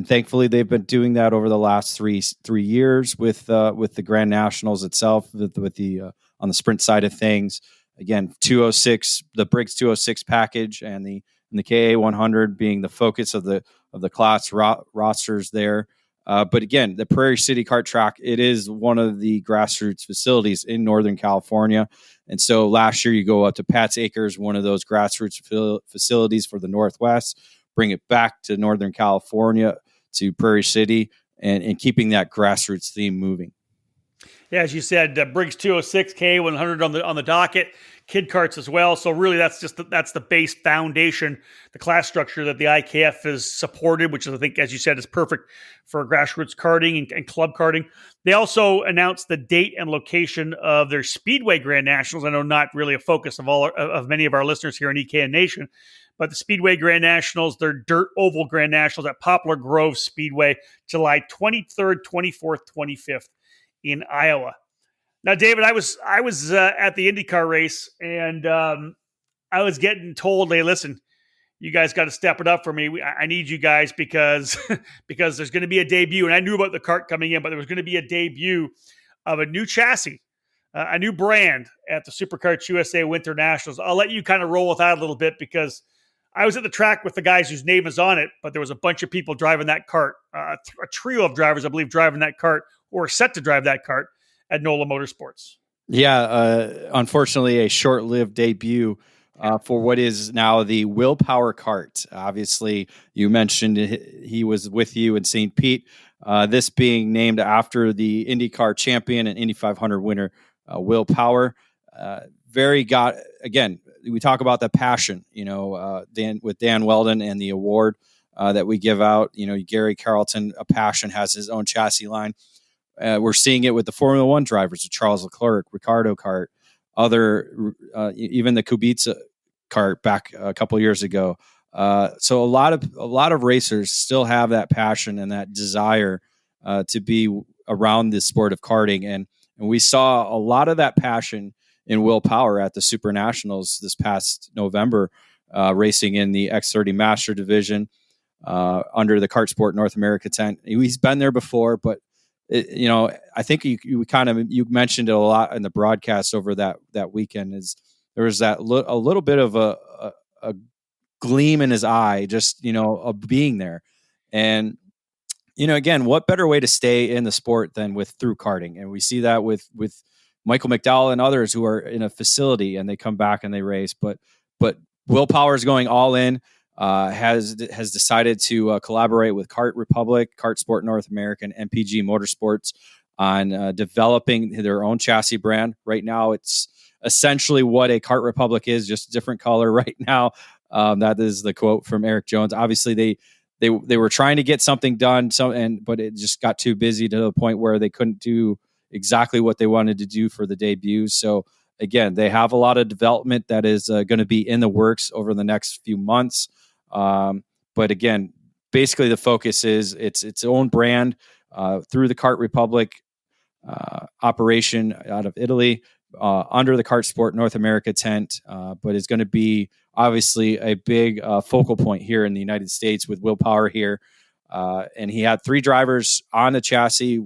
thankfully they've been doing that over the last three years with the Grand Nationals itself, with the on the sprint side of things. Again, 206, the Briggs 206 package, and the KA 100 being the focus of the class rosters there. But again, the Prairie City Kart Track, it is one of the grassroots facilities in Northern California. And so last year you go up to Pat's Acres, one of those grassroots facilities for the Northwest, bring it back to Northern California, to Prairie City. and keeping that grassroots theme moving. Yeah, as you said, Briggs 206, K100 on the docket, kid karts as well. So really, that's the base foundation, the class structure that the IKF has supported, which is, I think, as you said, is perfect for grassroots karting and club karting. They also announced the date and location of their Speedway Grand Nationals. I know not really a focus of many of our listeners here in EKN Nation, but the Speedway Grand Nationals, their Dirt Oval Grand Nationals at Poplar Grove Speedway, July 23rd, 24th, 25th. In Iowa. Now, David, I was at the IndyCar race, and I was getting told, "Hey, listen, you guys got to step it up for me. I need you guys because because there's going to be a debut." And I knew about the kart coming in, but there was going to be a debut of a new chassis, a new brand at the SuperKarts USA Winter Nationals. I'll let you kind of roll with that a little bit because I was at the track with the guys whose name is on it, but there was a bunch of people driving that kart, a trio of drivers, I believe, driving that kart or set to drive that kart at NOLA Motorsports. Yeah, unfortunately, a short-lived debut for what is now the Willpower Kart. Obviously, you mentioned he was with you in St. Pete. This being named after the IndyCar champion and Indy 500 winner, Willpower. Again, we talk about the passion, with Dan Weldon and the award that we give out. Gary Carlton, a passion, has his own chassis line. We're seeing it with the Formula One drivers, Charles Leclerc, Ricardo Kart, even the Kubica kart back a couple of years ago. So a lot of racers still have that passion and that desire to be around the sport of karting, and we saw a lot of that passion in Willpower at the Super Nationals this past November, racing in the X30 Master Division under the Kart Sport North America tent. He's been there before, but I think you mentioned it a lot in the broadcast over that weekend. Is there was a little bit of a gleam in his eye, just of being there, and again, what better way to stay in the sport than through karting? And we see that with Michael McDowell and others who are in a facility and they come back and they race, but Willpower is going all in. Has decided to collaborate with Kart Republic, Kart Sport North America, and MPG Motorsports on developing their own chassis brand. Right now, it's essentially what a Kart Republic is, just a different color right now. That is the quote from Eric Jones. Obviously, they were trying to get something done, but it just got too busy to the point where they couldn't do exactly what they wanted to do for the debut. So again, they have a lot of development that is going to be in the works over the next few months. But again, basically the focus is its own brand through the Kart Republic operation out of Italy under the Kart Sport North America tent, but is going to be obviously a big focal point here in the United States with Willpower here. And he had 3 drivers on the chassis,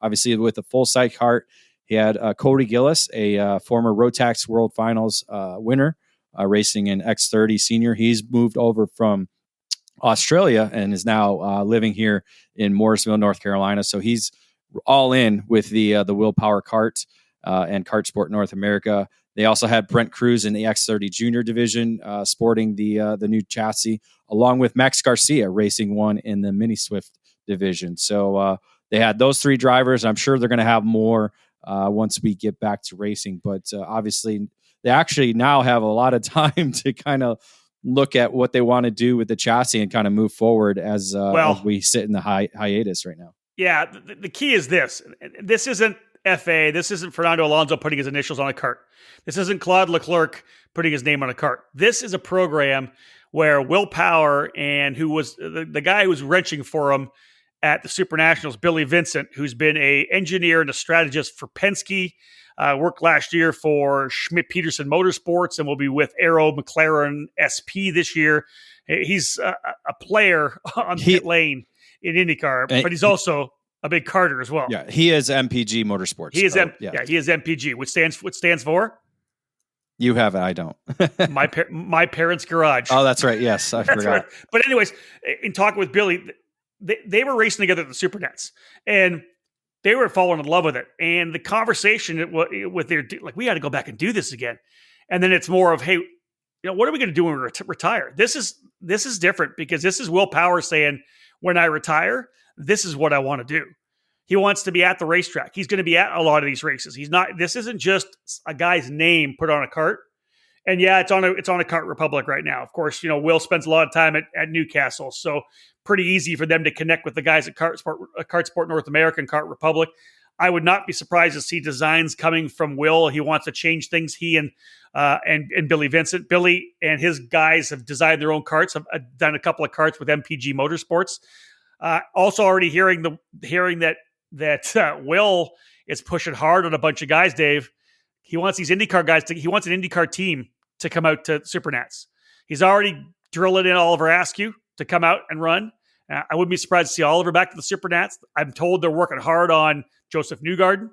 obviously with a full side kart. He had Cody Gillis, a former Rotax World Finals winner, racing in X30 Senior. He's moved over from Australia and is now living here in Morrisville, North Carolina. So he's all in with the Willpower kart and Kart Sport North America. They also had Brent Cruz in the X30 Junior division, sporting the new chassis, along with Max Garcia racing one in the Mini Swift division. So they had those 3 drivers. I'm sure they're going to have more once we get back to racing. But obviously, they actually now have a lot of time to kind of look at what they want to do with the chassis and kind of move forward as we sit in the hiatus right now. Yeah, the key is this. This isn't FA. This isn't Fernando Alonso putting his initials on a kart. This isn't Claude Leclerc putting his name on a kart. This is a program where Willpower and who was the guy who was wrenching for him at the Super Nationals, Billy Vincent, who's been an engineer and a strategist for Penske, worked last year for Schmidt-Peterson Motorsports and will be with Arrow McLaren SP this year. He's a player on pit lane in IndyCar, but he's also a big karter as well. Yeah, he is MPG Motorsports. He is he is MPG, which stands for? You have it, I don't. my parents' garage. Oh, that's right. Yes, I forgot. Right. But anyways, in talking with Billy, they were racing together at the Super Nets, and they were falling in love with it. And the conversation with their, like, we got to go back and do this again. And then it's more of, hey, what are we going to do when we retire? This is different because this is Willpower saying, when I retire, this is what I want to do. He wants to be at the racetrack. He's going to be at a lot of these races. This isn't just a guy's name put on a cart. And yeah, it's on a Kart Republic right now. Of course, Will spends a lot of time at Newcastle, so pretty easy for them to connect with the guys at Kart Sport North America and Kart Republic. I would not be surprised to see designs coming from Will. He wants to change things. He and Billy Vincent. Billy and his guys have designed their own karts. Have done a couple of karts with MPG Motorsports. Also, already hearing that Will is pushing hard on a bunch of guys, Dave. He wants these IndyCar guys he wants an IndyCar team to come out to Supernats. He's already drilling in Oliver Askew to come out and run. I wouldn't be surprised to see Oliver back to the Supernats. I'm told they're working hard on Joseph Newgarden,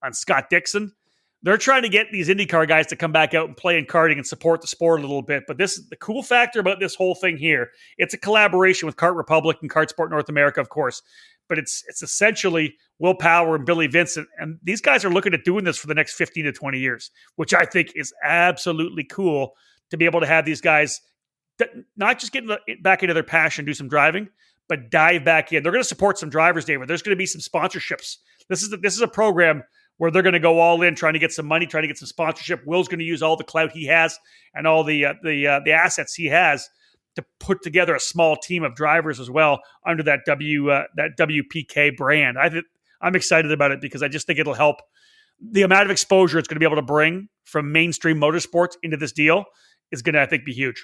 on Scott Dixon. They're trying to get these IndyCar guys to come back out and play in karting and support the sport a little bit. But this is the cool factor about this whole thing here. It's a collaboration with Kart Republic and Kart Sport North America, of course. But it's essentially Will Power and Billy Vincent. And these guys are looking at doing this for the next 15 to 20 years, which I think is absolutely cool to be able to have these guys not just get back into their passion, do some driving, but dive back in. They're going to support some drivers, David. There's going to be some sponsorships. This is a program where they're going to go all in, trying to get some money, trying to get some sponsorship. Will's going to use all the clout he has and all the assets he has to put together a small team of drivers as well under that WPK brand. I'm excited about it because I just think it'll help. The amount of exposure it's going to be able to bring from mainstream motorsports into this deal is going to, I think, be huge.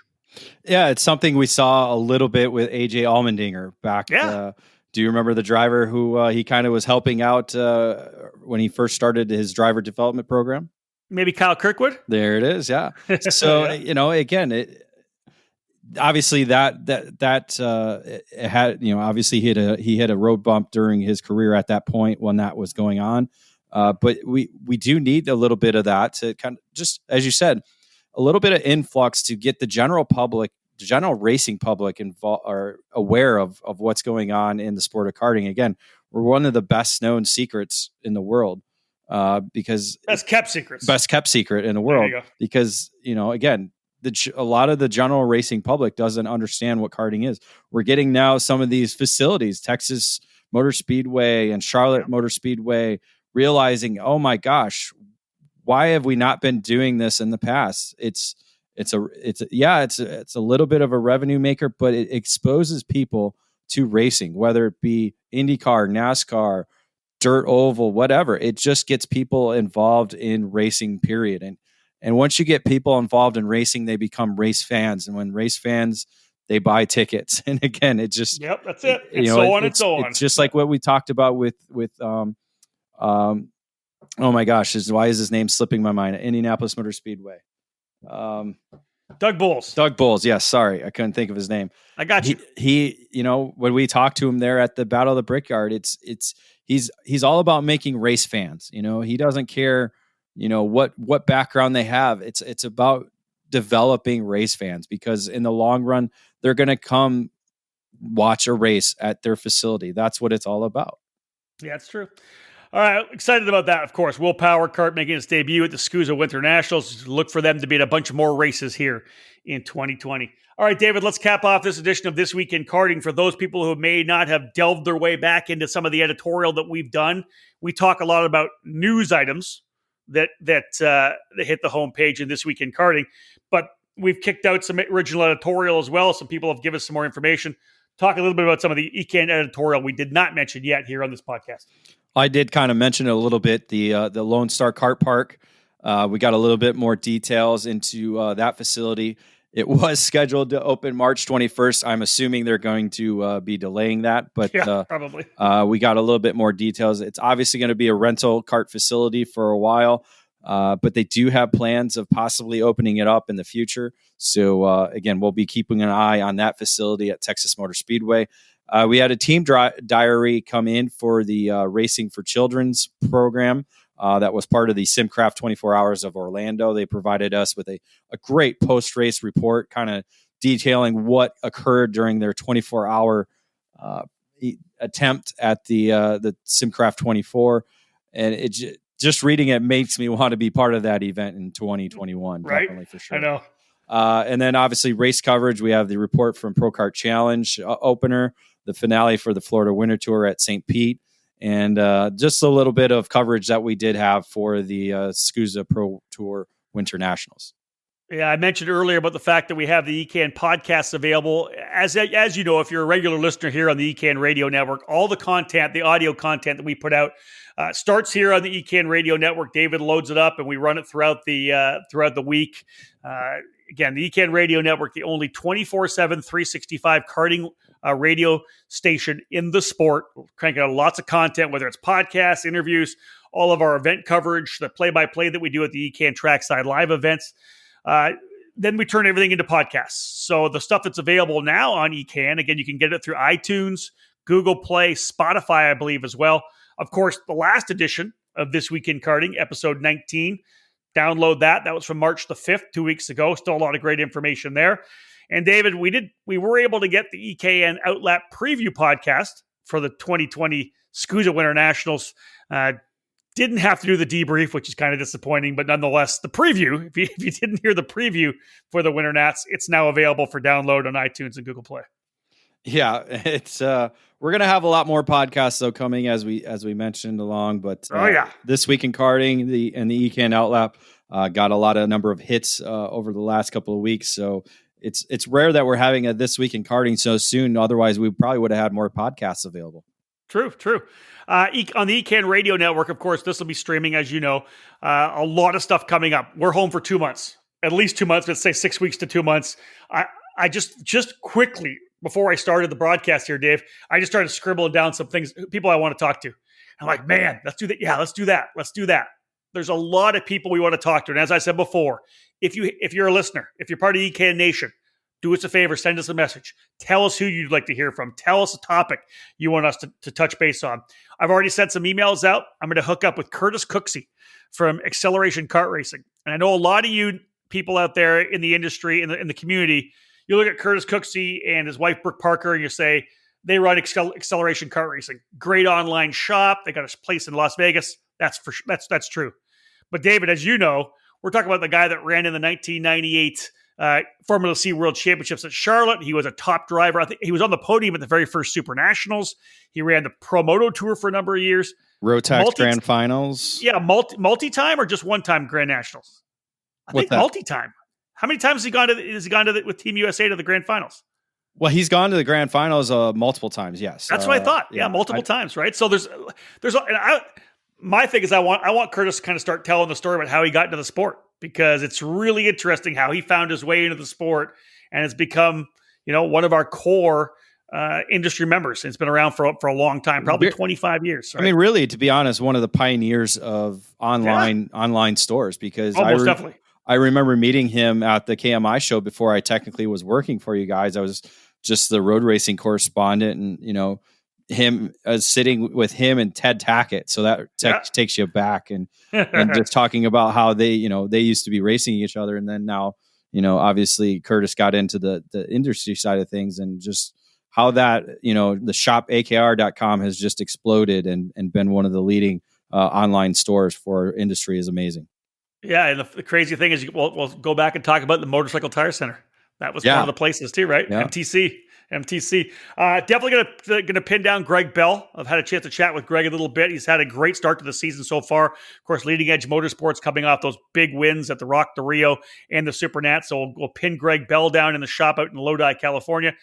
Yeah, it's something we saw a little bit with AJ Allmendinger back. Yeah. Do you remember the driver who he kind of was helping out when he first started his driver development program? Maybe Kyle Kirkwood? There it is, yeah. So, again, obviously it had, obviously he had a road bump during his career at that point when that was going on. But we do need a little bit of that to kind of, just as you said, a little bit of influx to get the general racing public involved or aware of what's going on in the sport of karting. Again, we're one of the best known secrets in the world because best kept secret in the world because, again, a lot of the general racing public doesn't understand what karting is. We're getting now some of these facilities, Texas Motor Speedway and Charlotte Motor Speedway, realizing, oh my gosh, why have we not been doing this in the past? It's a little bit of a revenue maker, but it exposes people to racing, whether it be IndyCar, NASCAR, dirt oval, whatever. It just gets people involved in racing, period. And once you get people involved in racing, they become race fans. And when race fans, they buy tickets. And again, it just that's it. It's It's just like what we talked about with oh my gosh, why is his name slipping my mind? Indianapolis Motor Speedway. Doug Bowles. Doug Bowles. Yes. Sorry. I couldn't think of his name. I got you. He when we talked to him there at the Battle of the Brickyard, he's all about making race fans. He doesn't care, what background they have. It's about developing race fans because in the long run, they're going to come watch a race at their facility. That's what it's all about. Yeah, it's true. All right, excited about that, of course. Will Power Kart making its debut at the SCUSA Winter Nationals. Look for them to be at a bunch of more races here in 2020. All right, David, let's cap off this edition of This Week in Karting. For those people who may not have delved their way back into some of the editorial that we've done, we talk a lot about news items that hit the homepage in This Week in Karting, but we've kicked out some original editorial as well. Some people have given us some more information. Talk a little bit about some of the EKN editorial we did not mention yet here on this podcast. I did kind of mention it a little bit, the Lone Star Kart Park. We got a little bit more details into that facility. It was scheduled to open March 21st. I'm assuming they're going to be delaying that, but probably. We got a little bit more details. It's obviously going to be a rental kart facility for a while, but they do have plans of possibly opening it up in the future. So again, we'll be keeping an eye on that facility at Texas Motor Speedway. We had a team diary come in for the Racing for Children's program that was part of the SimCraft 24 Hours of Orlando. They provided us with a great post-race report kind of detailing what occurred during their 24-hour attempt at the SimCraft 24. And just reading it makes me want to be part of that event in 2021. Right? Definitely, for sure. I know. And then obviously race coverage. We have the report from Pro Kart Challenge opener, the finale for the Florida Winter Tour at St. Pete, and just a little bit of coverage that we did have for the SCUSA Pro Tour Winter Nationals. Yeah, I mentioned earlier about the fact that we have the ECAN podcasts available. As you know, if you're a regular listener here on the ECAN Radio Network, all the content, the audio content that we put out, starts here on the ECAN Radio Network. David loads it up, and we run it throughout the week. Again, the ECAN Radio Network, the only 24/7, 365 karting radio station in the sport, cranking out lots of content, whether it's podcasts, interviews, all of our event coverage, the play-by-play that we do at the ECAN Trackside Live events. Then we turn everything into podcasts. So the stuff that's available now on ECAN, again, you can get it through iTunes, Google Play, Spotify, I believe, as well. Of course, the last edition of This Week in Karting, episode 19, download that. That was from March the 5th, 2 weeks ago. Still a lot of great information there. And David, we were able to get the EKN Outlap preview podcast for the 2020 SCUSA Winter Nationals. Didn't have to do the debrief, which is kind of disappointing, but nonetheless, the preview, if you didn't hear the preview for the Winter Nats, it's now available for download on iTunes and Google Play. Yeah, it's we're gonna have a lot more podcasts though coming as we mentioned along. But This Week in Karting, the ECAN Outlap got a number of hits over the last couple of weeks. So it's rare that we're having a This Week in Karting so soon. Otherwise, we probably would have had more podcasts available. True. On the ECAN Radio Network, of course, this will be streaming, as you know. A lot of stuff coming up. We're home for 2 months, at least 2 months. Let's say 6 weeks to 2 months. I just quickly, before I started the broadcast here, Dave, I just started scribbling down some things, people I want to talk to. I'm like, man, let's do that. Yeah, let's do that. Let's do that. There's a lot of people we want to talk to. And as I said before, if you're a listener, if you're part of ECAN Nation, do us a favor, send us a message. Tell us who you'd like to hear from. Tell us a topic you want us to touch base on. I've already sent some emails out. I'm going to hook up with Curtis Cooksey from Acceleration Kart Racing. And I know a lot of you people out there in the industry, in the community, you look at Curtis Cooksey and his wife, Brooke Parker, and you say, they run Acceleration Kart Racing. Great online shop. They got a place in Las Vegas. That's true. But David, as you know, we're talking about the guy that ran in the 1998 Formula C World Championships at Charlotte. He was a top driver. I think he was on the podium at the very first Super Nationals. He ran the Pro Moto Tour for a number of years. Rotax Grand Finals. Yeah, multi-time or just one-time Grand Nationals? I think multi-time. How many times has he gone with Team USA to the Grand Finals? Well, he's gone to the Grand Finals multiple times. Yes, that's what I thought. Yeah, multiple times, right? So my thing is I want Curtis to kind of start telling the story about how he got into the sport, because it's really interesting how he found his way into the sport and has become, one of our core industry members. It's been around for a long time, probably 25 years. Right? I mean, really, to be honest, one of the pioneers of online stores, because definitely. I remember meeting him at the KMI show before I technically was working for you guys. I was just the road racing correspondent, and him sitting with him and Ted Tackett. So that takes you back and just talking about how they used to be racing each other. And then now, obviously Curtis got into the industry side of things, and just how that, the shop AKR.com has just exploded and been one of the leading online stores for industry is amazing. Yeah. And the crazy thing is we'll go back and talk about the Motorcycle Tire Center. That was one of the places too, right? Yeah. MTC. Definitely gonna pin down Greg Bell. I've had a chance to chat with Greg a little bit. He's had a great start to the season so far. Of course, Leading Edge Motorsports coming off those big wins at the Rock, the Rio, and the Super Nat. So we'll pin Greg Bell down in the shop out in Lodi, California.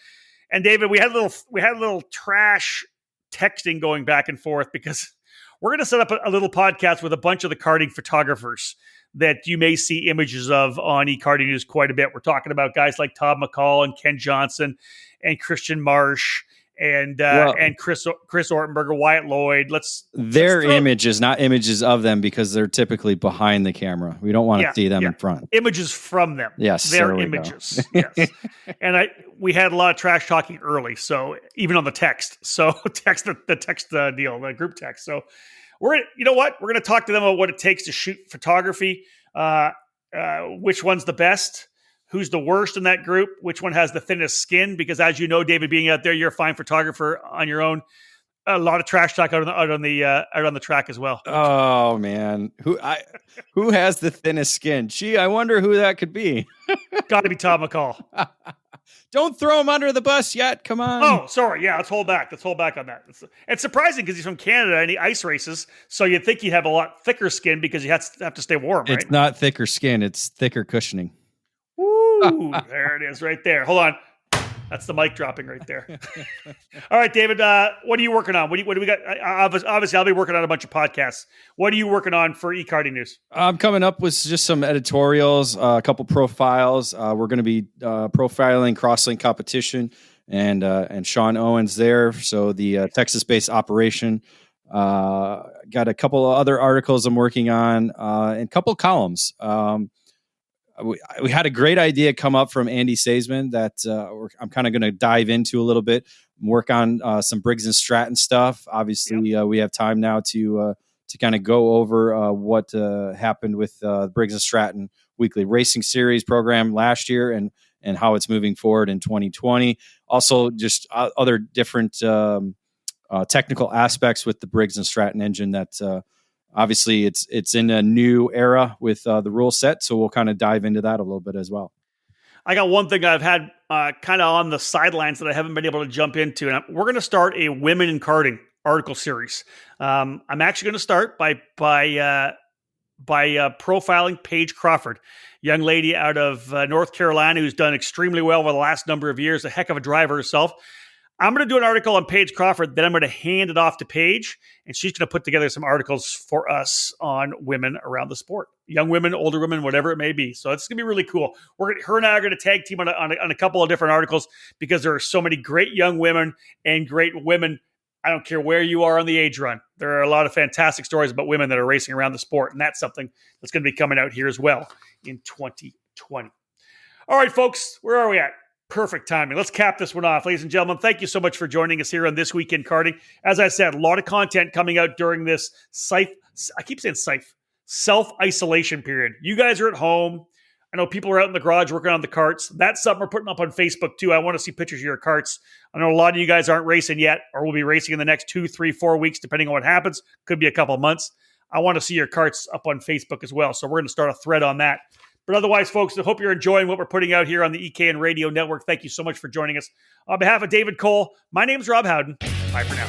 And David, we had a little trash texting going back and forth, because we're going to set up a little podcast with a bunch of the karting photographers that you may see images of on eKarting News quite a bit. We're talking about guys like Todd McCall and Ken Johnson and Christian Marsh and Chris Ortenberger, Wyatt Lloyd. Their images, not images of them, because they're typically behind the camera. We don't want to see them in front. Images from them. Yes, their images. Yes, and we had a lot of trash talking early, so even on the text. So the text deal, the group text. So we're going to talk to them about what it takes to shoot photography. Which one's the best? Who's the worst in that group? Which one has the thinnest skin? Because as you know, David, being out there, you're a fine photographer on your own. A lot of trash talk out on the track as well. Oh man, who has the thinnest skin? Gee, I wonder who that could be. Got to be Tom McCall. Don't throw him under the bus yet. Come on. Oh, sorry. Yeah, let's hold back. Let's hold back on that. It's surprising because he's from Canada and he ice races, so you'd think he'd have a lot thicker skin because you have to stay warm, right? It's not thicker skin. It's thicker cushioning. Woo! There it is right there. Hold on. That's the mic dropping right there. All right, David, what are you working on? What do we got? Obviously, I'll be working on a bunch of podcasts. What are you working on for e-karting news? I'm coming up with just some editorials, a couple profiles. We're going to be profiling Crosslink competition and Sean Owens there. So the Texas-based operation. Got a couple of other articles I'm working on and a couple of columns. We had a great idea come up from Andy Saisman that I'm kind of going to dive into a little bit, work on some Briggs and Stratton stuff. Obviously, we have time now to kind of go over what happened with Briggs and Stratton Weekly Racing Series program last year and how it's moving forward in 2020. Also, just other different technical aspects with the Briggs and Stratton engine that obviously, it's in a new era with the rule set, so we'll kind of dive into that a little bit as well. I got one thing I've had kind of on the sidelines that I haven't been able to jump into, and we're going to start a Women in Karting article series. I'm actually going to start by profiling Paige Crawford, young lady out of North Carolina who's done extremely well over the last number of years, a heck of a driver herself. I'm going to do an article on Paige Crawford, then I'm going to hand it off to Paige, and she's going to put together some articles for us on women around the sport. Young women, older women, whatever it may be. So it's going to be really cool. Her and I are going to tag team on a couple of different articles because there are so many great young women and great women. I don't care where you are on the age run. There are a lot of fantastic stories about women that are racing around the sport, and that's something that's going to be coming out here as well in 2020. All right, folks, where are we at? Perfect timing. Let's cap this one off. Ladies and gentlemen, thank you so much for joining us here on This Week in Karting. As I said, a lot of content coming out during this self-isolation period. You guys are at home. I know people are out in the garage working on the karts. That's something we're putting up on Facebook too. I want to see pictures of your karts. I know a lot of you guys aren't racing yet or will be racing in the next 2, 3, 4 weeks, depending on what happens. Could be a couple of months. I want to see your karts up on Facebook as well. So we're going to start a thread on that. But otherwise, folks, I hope you're enjoying what we're putting out here on the EKN Radio Network. Thank you so much for joining us. On behalf of David Cole, my name's Rob Howden. Bye for now.